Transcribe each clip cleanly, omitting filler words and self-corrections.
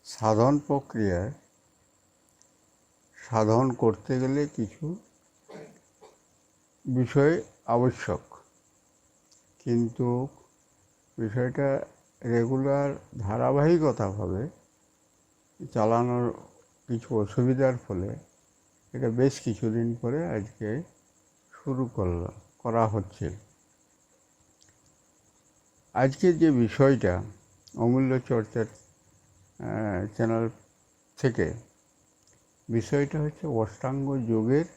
সাধন প্রক্রিয়ায় সাধন করতে গেলে কিছু বিষয় আবশ্যক, কিন্তু বিষয়টা রেগুলার ধারাবাহিকতাভাবে চালানোর কিছু অসুবিধার ফলে এটা বেশ কিছুদিন পরে আজকে শুরু করা হচ্ছে। আজকে যে বিষয়টা অমূল্য চর্চার চ্যানেল থেকে, বিষয়টা হচ্ছে অষ্টাঙ্গ যোগের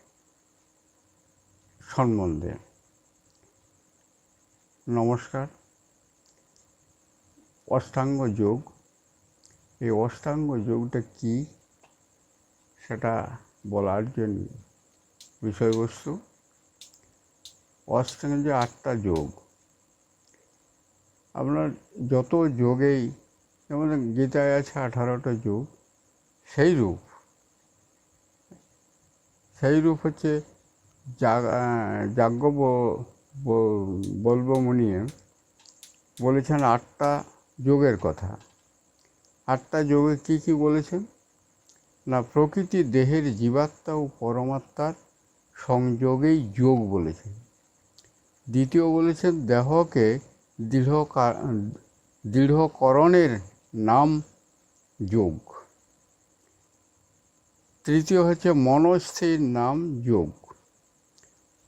সম্বন্ধে। নমস্কার। অষ্টাঙ্গ যোগ, এই অষ্টাঙ্গ যোগটা কী সেটা বলার জন্য বিষয়বস্তু। অষ্টাঙ্গ যে 8টা যোগ, আপনার যত যোগেই, যেমন গীতায় আছে 18টা যোগ, সেই রূপ হচ্ছে যাজ্ঞবল্ক্য বলেছেন 8টা যোগের কথা। 8টা যোগে কী কী বলেছেন না, প্রকৃতি দেহের জীবাত্মা ও পরমাত্মার সংযোগেই যোগ বলেছেন। দ্বিতীয় বলেছেন দেহকে দৃঢ়করণের নাম যোগ। তৃতীয় হচ্ছে মনস্থির নাম যোগ।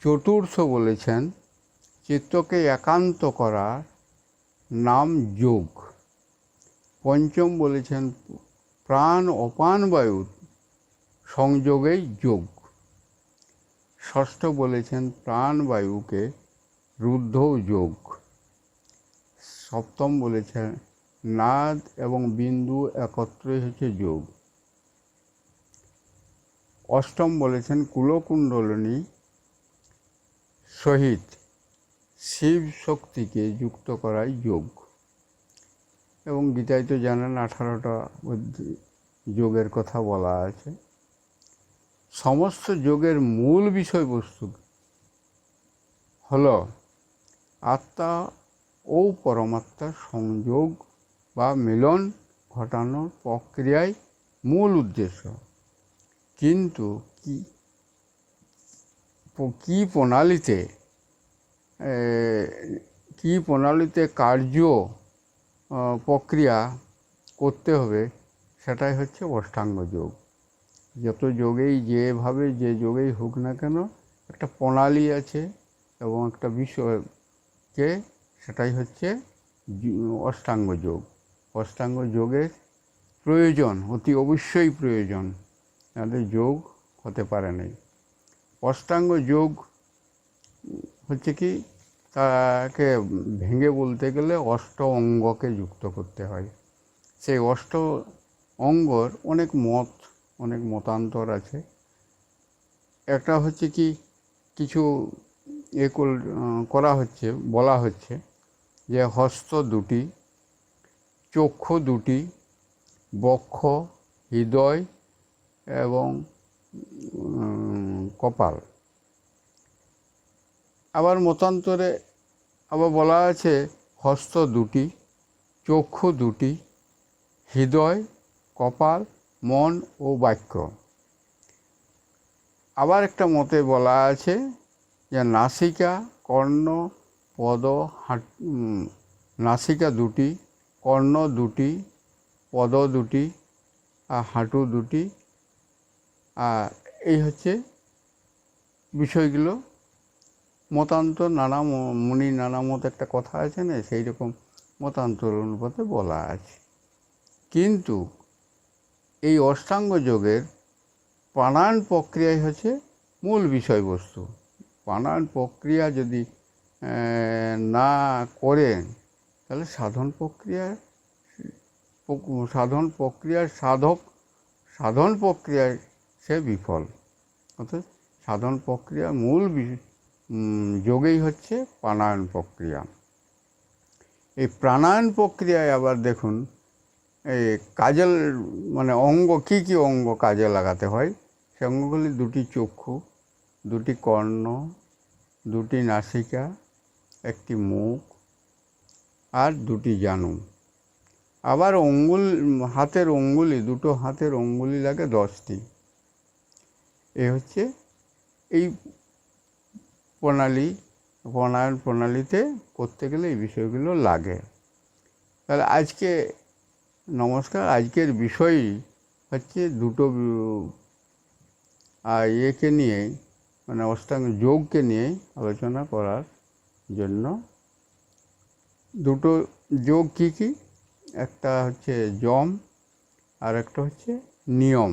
চতুর্থ বলেছেন চিত্তকে একান্ত করার নাম যোগ। পঞ্চম বলেছেন প্রাণ অপান বায়ুর সংযোগেই যোগ। ষষ্ঠ বলেছেন প্রাণবায়ুকে রুদ্ধও যোগ। সপ্তম বলেছেন নাদ এবং বিন্দু একত্রই হচ্ছে যোগ। অষ্টম বলেছেন কুলকুণ্ডলিনী সহিত শিব শক্তিকে যুক্ত করাই যোগ। এবং গীতায় তো জানেন 18টা যোগের কথা বলা আছে। সমস্ত যোগের মূল বিষয়বস্তু হল আত্মা ও পরমাত্মার সংযোগ বা মিলন ঘটানোর প্রক্রিয়ায় মূল উদ্দেশ্য। কিন্তু কী প্রণালীতে কার্য প্রক্রিয়া করতে হবে, সেটাই হচ্ছে অষ্টাঙ্গ যোগ। যত যোগেই যে যোগেই হোক না কেন, একটা প্রণালী আছে এবং একটা বিষয়কে, সেটাই হচ্ছে অষ্টাঙ্গ যোগ। অষ্টাঙ্গ যোগের প্রয়োজন, অতি অবশ্যই প্রয়োজন, তাদের যোগ হতে পারে নাই। অষ্টাঙ্গ যোগ হচ্ছে কি, তাকে ভেঙে বলতে গেলে অষ্ট অঙ্গকে যুক্ত করতে হয়। সেই অষ্ট অঙ্গর অনেক মতান্তর আছে। একটা হচ্ছে কি, কিছু বলা হচ্ছে যে হস্ত 2টি, চক্ষু 2টি, বক্ষ, হৃদয় এবং কপাল। আবার মতান্তরে বলা আছে হস্ত 2টি, চক্ষু 2টি, হৃদয়, কপাল, মন ও বাক্য। আবার একটা মতে বলা আছে যে নাসিকা, কর্ণ, পদ, নাসিকা 2টি, কর্ণ 2টি, পদ 2টি, আর হাঁটু 2টি। আর এই হচ্ছে বিষয়গুলো। মতান্তর নানা মুনি নানা মত একটা কথা আছে না, সেই রকম মতান্তর অনুপাতে বলা আছে। কিন্তু এই অষ্টাঙ্গ যোগের প্রাণায়াম প্রক্রিয়াই হচ্ছে মূল বিষয়বস্তু। প্রাণায়াম প্রক্রিয়া যদি না করেন, তাহলে সাধন প্রক্রিয়ায় সে বিফল। অর্থাৎ সাধন প্রক্রিয়া মূল যোগেই হচ্ছে প্রাণায়াম প্রক্রিয়া। এই প্রাণায়াম প্রক্রিয়ায় আবার দেখুন, এই কাজে অঙ্গ কী অঙ্গ কাজে লাগাতে হয়। সে অঙ্গগুলি 2টি চক্ষু, 2টি কর্ণ, 2টি নাসিকা, 1টি মুখ আর 2টি জানু। আবার হাতের অঙ্গুলি, দুটো হাতের অঙ্গুলি লাগে 10টি। হচ্ছে এই প্রাণায়াম প্রণালীতে করতে গেলে এই বিষয়গুলো লাগে। তাহলে নমস্কার, আজকের বিষয় হচ্ছে দুটো ইয়েকে নিয়েই, মানে অষ্টাঙ্গ যোগকে নিয়েই আলোচনা করার জন্য। দুটো যোগ কী কী? একটা হচ্ছে যম আর একটা হচ্ছে নিয়ম।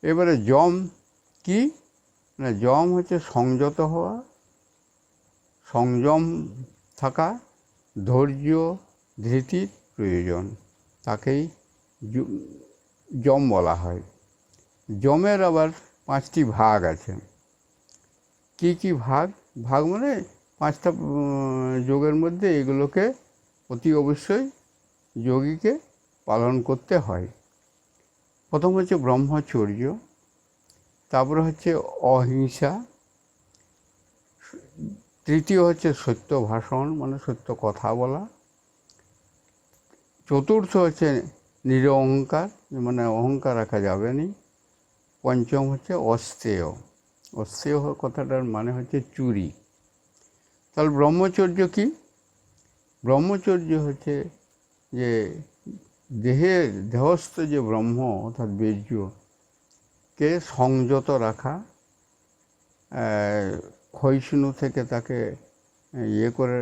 এবারে যম কি না, যম হচ্ছে সংযত হওয়া, সংযম থাকা, ধৈর্য ধৃতির প্রয়োজন, তাকেই যম বলা হয়। যমের আবার 5টি ভাগ আছে। কি কি ভাগ? ভাগ মানে 5টা যোগের মধ্যে এগুলোকে অতি অবশ্যই যোগীকে পালন করতে হয়। প্রথম হচ্ছে ব্রহ্মচর্য, তারপরে হচ্ছে অহিংসা, তৃতীয় হচ্ছে সত্য ভাষণ, মানে সত্য কথা বলা, চতুর্থ হচ্ছে নিরহংকার, মানে অহংকার রাখা যাবে না। পঞ্চম হচ্ছে অস্তেয়। অস্তেয় কথাটার মানে হচ্ছে চুরি। তাহলে ব্রহ্মচর্য কি? ব্রহ্মচর্য হচ্ছে যে দেহস্থ যে ব্রহ্ম অর্থাৎ বীর্যকে সংযত রাখা, ক্ষয়িষ্ণু থেকে তাকে করে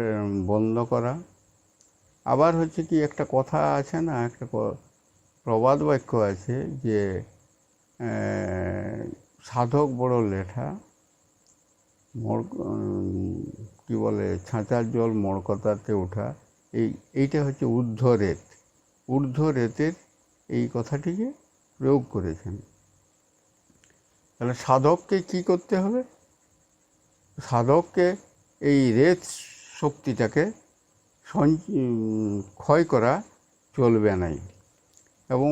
বন্ধ করা। আবার হচ্ছে কি, একটা কথা আছে না, একটা প্রবাদ বাক্য আছে যে সাধক বড় লেঠা, কি বলে, ছাঁচার জল মড়কতাতে ওঠা। এইটা হচ্ছে ঊর্ধ্ব রেতের এই কথাটিকে প্রয়োগ করেছেন। তাহলে সাধককে কি করতে হবে? সাধককে এই রেত শক্তিটাকে ক্ষয় করা চলবে না, এবং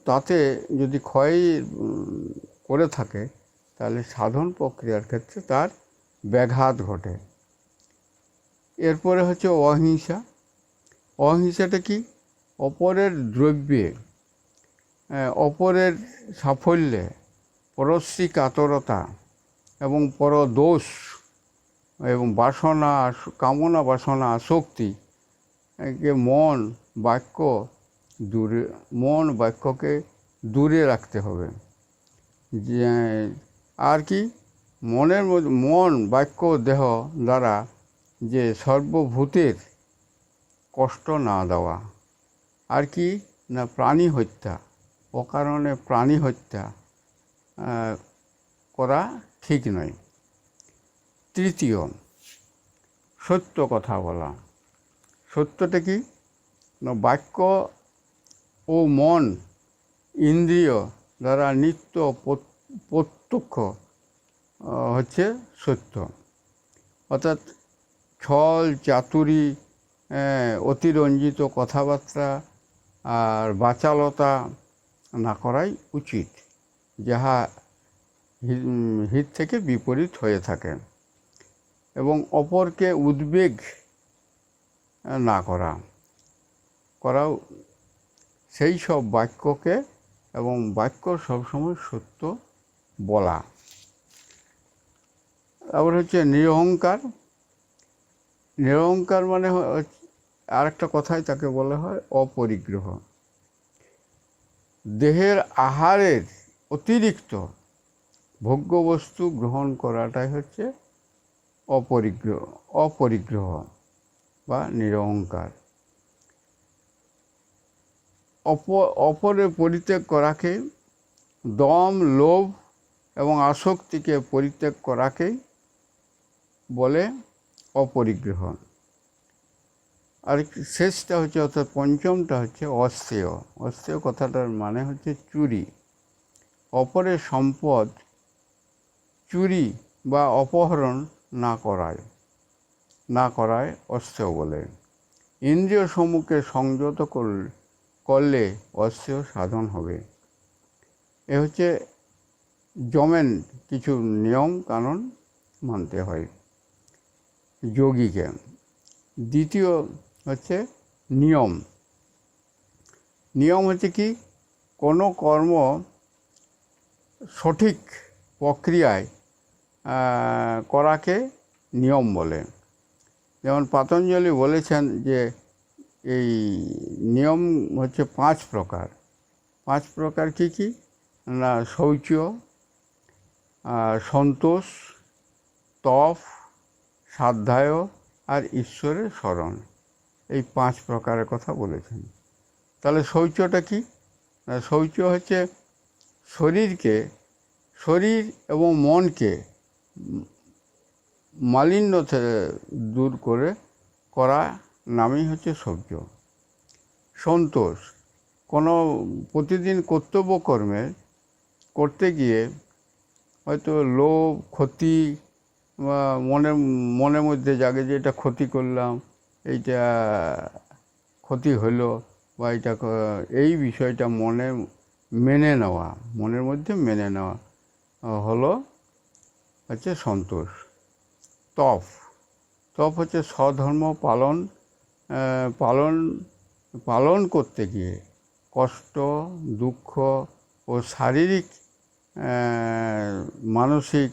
তাতে যদি ক্ষয় করে থাকে তাহলে সাধন প্রক্রিয়ার ক্ষেত্রে তার ব্যাঘাত ঘটে। এরপরে হচ্ছে অহিংসা। অহিংসাটা কি? অপরের দ্রব্যে, অপরের সাফল্যে পরশ্রী কাতরতা এবং পরদোষ এবং বাসনা, কামনা বাসনা, আসক্তি মন বাক্যকে দূরে রাখতে হবে। যে আর কি, মন বাক্য দেহ দ্বারা যে সর্বভূতের কষ্ট না দেওয়া। আর কি না, প্রাণী হত্যা, অকারণে প্রাণী হত্যা করা ঠিক নয়। তৃতীয়, সত্য কথা বলা। সত্যটা কি না, বাক্য ও মন ইন্দ্রিয় দ্বারা নিত্য প্রত্যক্ষ হচ্ছে সত্য। অর্থাৎ ছল চাতুরি, অতিরঞ্জিত কথাবার্তা আর বাচালতা না করাই উচিত, যাহা হিত থেকে বিপরীত হয়ে থাকে। এবং অপরকে উদ্বেগ না করাও সেই সব বাক্যকে, এবং বাক্য সবসময় সত্য বলা। তারপর হচ্ছে নিরহংকার। নিরহংকার মানে আর একটা কথায় তাকে বলা হয় অপরিগ্রহ। দেহের আহারের অতিরিক্ত ভোগ্যবস্তু গ্রহণ করাটাই হচ্ছে অপরিগ্রহ বা নিরহংকার। অপরের পরিত্যাগ করাকে, দম, লোভ এবং আসক্তিকে পরিত্যাগ করাকেই বলে অপরিগ্রহ। আর শেষটা হচ্ছে, অর্থাৎ পঞ্চমটা হচ্ছে অস্তেয়। অস্তেয় কথাটার মানে হচ্ছে চুরি। অপরের সম্পদ চুরি বা অপহরণ না করায় অস্তেয় বলে। ইন্দ্রিয় সমূহকে সংযত করলে অস্তেয় সাধন হবে। এ হচ্ছে যমের কিছু নিয়ম কানুন মানতে হয় যোগীকে। দ্বিতীয় হচ্ছে নিয়ম। নিয়ম হচ্ছে কি, কোনো কর্ম সঠিক প্রক্রিয়ায় করাকে নিয়ম বলে। যেমন পতঞ্জলি বলেছেন যে এই নিয়ম হচ্ছে 5 প্রকার। 5 প্রকার কী কী না, শৌচ, সন্তোষ, তপ, স্বাধ্যায় আর ঈশ্বরের স্মরণ, এই 5 প্রকারের কথা বলেছেন। তাহলে শৌচটা কি? শৌচ হচ্ছে শরীর এবং মনকে মালিন্য দূর করা নামই হচ্ছে শৌচ। সন্তোষ, কোনো প্রতিদিন কর্তব্য কর্মে করতে গিয়ে হয়তো লোভ, ক্ষতি বা মনের মধ্যে জাগে যে এটা ক্ষতি করলাম, এইটা ক্ষতি হলো, বা এই বিষয়টা মনের মধ্যে মেনে নেওয়া হচ্ছে সন্তোষ। তপ হচ্ছে স্বধর্ম পালন করতে গিয়ে কষ্ট, দুঃখ ও শারীরিক মানসিক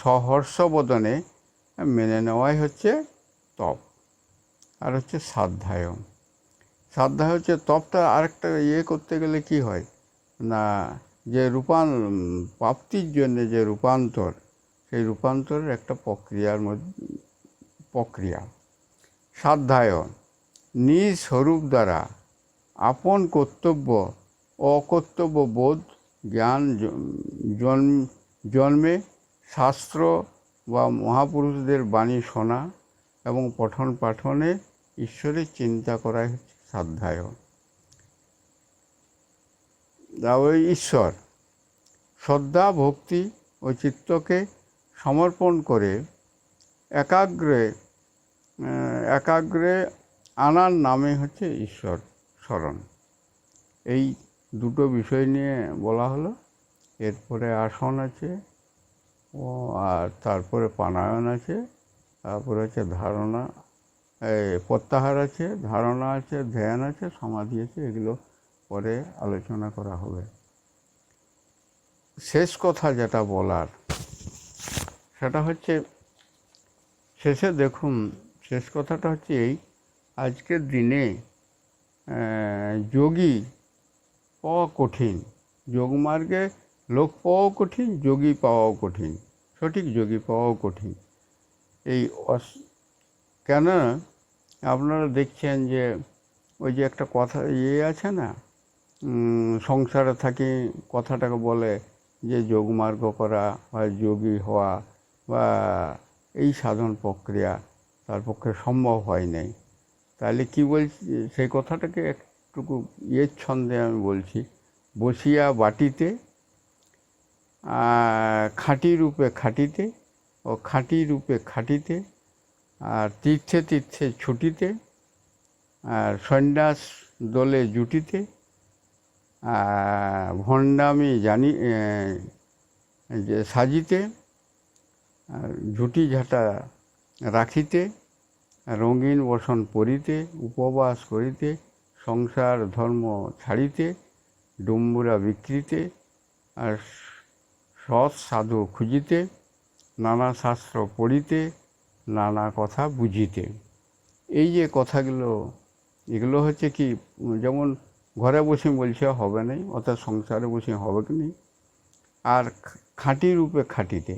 সহর্ষ বদনে মেনে নেওয়াই হচ্ছে তপ। আর হচ্ছে স্বাধ্যায় হচ্ছে তপটা আরেকটা করতে গেলে কি হয় না, যে প্রাপ্তির জন্য যে রূপান্তর, সেই রূপান্তরের একটা প্রক্রিয়া। স্বাধ্যায় নিজ স্বরূপ দ্বারা আপন কর্তব্য অকর্তব্য বোধ জ্ঞান জন্মে শাস্ত্র বা মহাপুরুষদের বাণী শোনা এবং পঠন পাঠনে ঈশ্বরের চিন্তা করাই হচ্ছে স্বাধ্যায়। ওই ঈশ্বর শ্রদ্ধা, ভক্তি ও চিত্তকে সমর্পণ করে একাগ্রে আনার নামে হচ্ছে ঈশ্বর স্মরণ। এই দুটো বিষয় নিয়ে বলা হলো। এরপরে আসন আছে আর তারপরে প্রাণায়াম আছে, তারপরে হচ্ছে প্রত্যাহার আছে, ধারণা আছে, ধ্যান আছে, সমাধি আছে। এগুলো পরে আলোচনা করা হবে। শেষ কথা যেটা বলার সেটা হচ্ছে, শেষ কথাটা হচ্ছে এই, আজকের দিনে যোগী পাওয়া কঠিন, যোগমার্গে লোক পাওয়াও কঠিন, যোগী পাওয়াও কঠিন, সঠিক যোগী পাওয়াও কঠিন। কেন আপনারা দেখছেন যে ওই যে একটা কথা আছে না, সংসারে থাকি কথাটাকে বলে যে যোগমার্গ করা বা যোগী হওয়া বা এই সাধন প্রক্রিয়া তার পক্ষে সম্ভব হয় নাই। তাহলে কি বলছি, সেই কথাটাকে একটুকু ছন্দে আমি বলছি। বসিয়া বাটিতে, খাঁটি রূপে খাটিতে ও খাঁটি রূপে খাটিতে, আর তীর্থে তীর্থে ছুটিতে, আর সন্ন্যাস দলে জুটিতে, ভণ্ডামি যে সাজিতে, আর ঝুটি ঝাঁটা রাখিতে, রঙিন বসন পরিতে, উপবাস করিতে, সংসার ধর্ম ছাড়িতে, ডুম্বুরা বিক্রিতে, আর সৎ সাধু খুঁজিতে, নানা শাস্ত্র পড়িতে, নানা কথা বুঝিতে। এই যে কথাগুলো, এগুলো হচ্ছে কি, যেমন ঘরে বসে বলছে হবে না, অর্থাৎ সংসারে বসে হবে কি নেই। আর খাঁটি রূপে খাটিতে,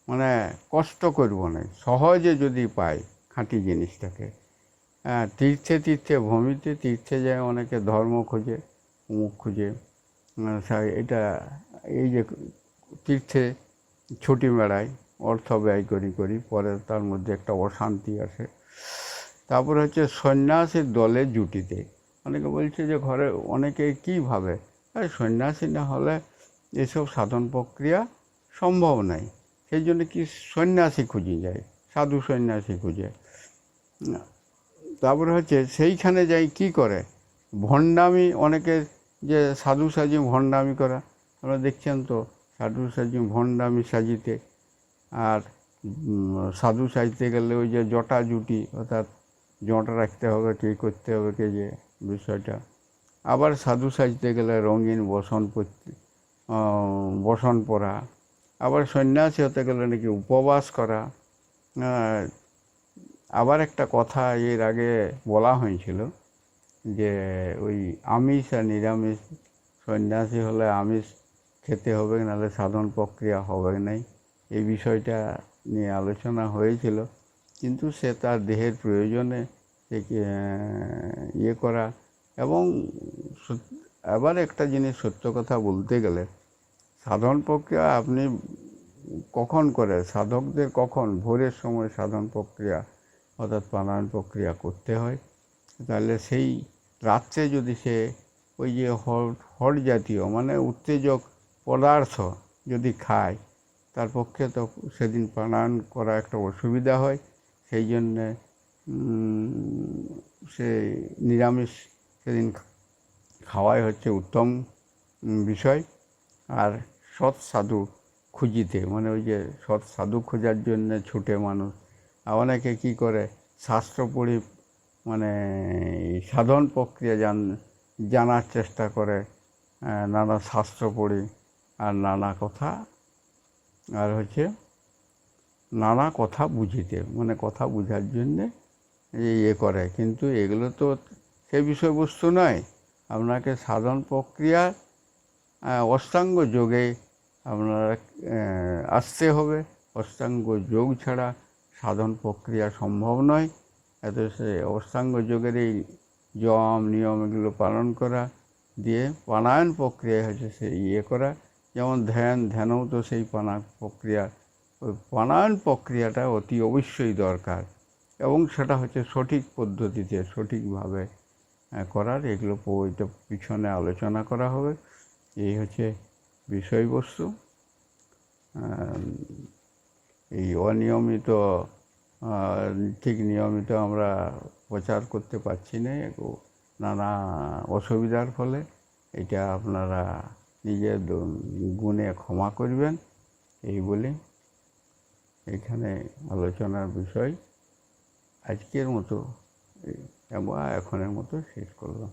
মানে কষ্ট করব না, সহজে যদি পাই খাঁটি জিনিসটাকে। তীর্থে তীর্থে ভ্রমিতে, তীর্থে যায় অনেকে ধর্ম খোঁজে, মুখ খুঁজে, এটা এই যে তীর্থে ছুটি বেড়ায়, অর্থ ব্যয় করি, পরে তার মধ্যে একটা অশান্তি আসে। তারপরে হচ্ছে সন্ন্যাসীর দলে জুটিতে। অনেকে বলছে যে ঘরে অনেকে কী ভাবে, সন্ন্যাসী না হলে এসব সাধন প্রক্রিয়া সম্ভব নয়, সেই জন্য কি সন্ন্যাসী খুঁজে যায়, সাধু সন্ন্যাসী খুঁজে। তারপরে হচ্ছে সেইখানে যাই কি করে, ভণ্ডামি, অনেকে যে সাধু সাজি ভণ্ডামি করা, আপনারা দেখছেন তো, সাধু সাজি ভণ্ডামি সাজিতে। আর সাধু সাজতে গেলে ওই যে জটা জুটি, অর্থাৎ জট রাখতে হবে, কী করতে হবে কে যে বিষয়টা। আবার সাধু সাজতে গেলে রঙিন বসন পরা। আবার সন্ন্যাসী হতে গেলে নাকি উপবাস করা। আবার একটা কথা এর আগে বলা হয়েছিল যে ওই আমিষ আর নিরামিষ, সন্ন্যাসী হলে আমিষ খেতে হবে, নাহলে সাধন প্রক্রিয়া হবে নাই। এই বিষয়টা নিয়ে আলোচনা হয়েছিল, কিন্তু সে তার দেহের প্রয়োজনে ইয়ে করা। এবং আবার একটা জিনিস সত্য কথা বলতে গেলে, সাধন প্রক্রিয়া আপনি কখন করে, সাধকদের কখন ভোরের সময় সাধন প্রক্রিয়া অর্থাৎ প্রাণায়াম প্রক্রিয়া করতে হয়। তাহলে সেই রাত্রে যদি সে ওই যে হট জাতীয় মানে উত্তেজক পদার্থ যদি খায়, তার পক্ষে তো সেদিন প্রাণায়াম করা একটা অসুবিধা হয়। সেই জন্যে সে নিরামিষ সেদিন খাওয়াই হচ্ছে উত্তম বিষয়। আর সৎ সাধু খুঁজিতে, মানে ওই যে সৎ সাধু খোঁজার জন্যে ছুটে মানুষ। আর অনেকে কী করে, শাস্ত্র পড়ি মানে সাধন প্রক্রিয়া জানার চেষ্টা করে, নানা শাস্ত্র পড়ি আর নানা কথা, আর হচ্ছে নানা কথা বুঝিতে, মানে কথা বোঝার জন্যে ইয়ে করে। কিন্তু এগুলো তো সে বিষয়বস্তু নয়। আপনাকে সাধন প্রক্রিয়া অষ্টাঙ্গ যোগে আপনারা আসতে হবে। অষ্টাঙ্গ যোগ ছাড়া সাধন প্রক্রিয়া সম্ভব নয়। এত সে অষ্টাঙ্গ যোগের এই যম নিয়ম এগুলো পালন করা দিয়ে প্রাণায়াম প্রক্রিয়া হচ্ছে সে ইয়ে করা। যেমন ধ্যানও তো সেই প্রক্রিয়া। ওই প্রাণায়াম প্রক্রিয়াটা অতি অবশ্যই দরকার, এবং সেটা হচ্ছে সঠিক পদ্ধতিতে সঠিকভাবে করার। এগুলো ওইটা পিছনে আলোচনা করা হবে। এই হচ্ছে বিষয়বস্তু। এই অনিয়মিত ঠিক নিয়মিত আমরা প্রচার করতে পারছি না নানা অসুবিধার ফলে। এটা আপনারা নিজের গুণে ক্ষমা করবেন, এই বলে এখানে আলোচনার বিষয় আজকের মতো এখনের মতো শেষ করলাম।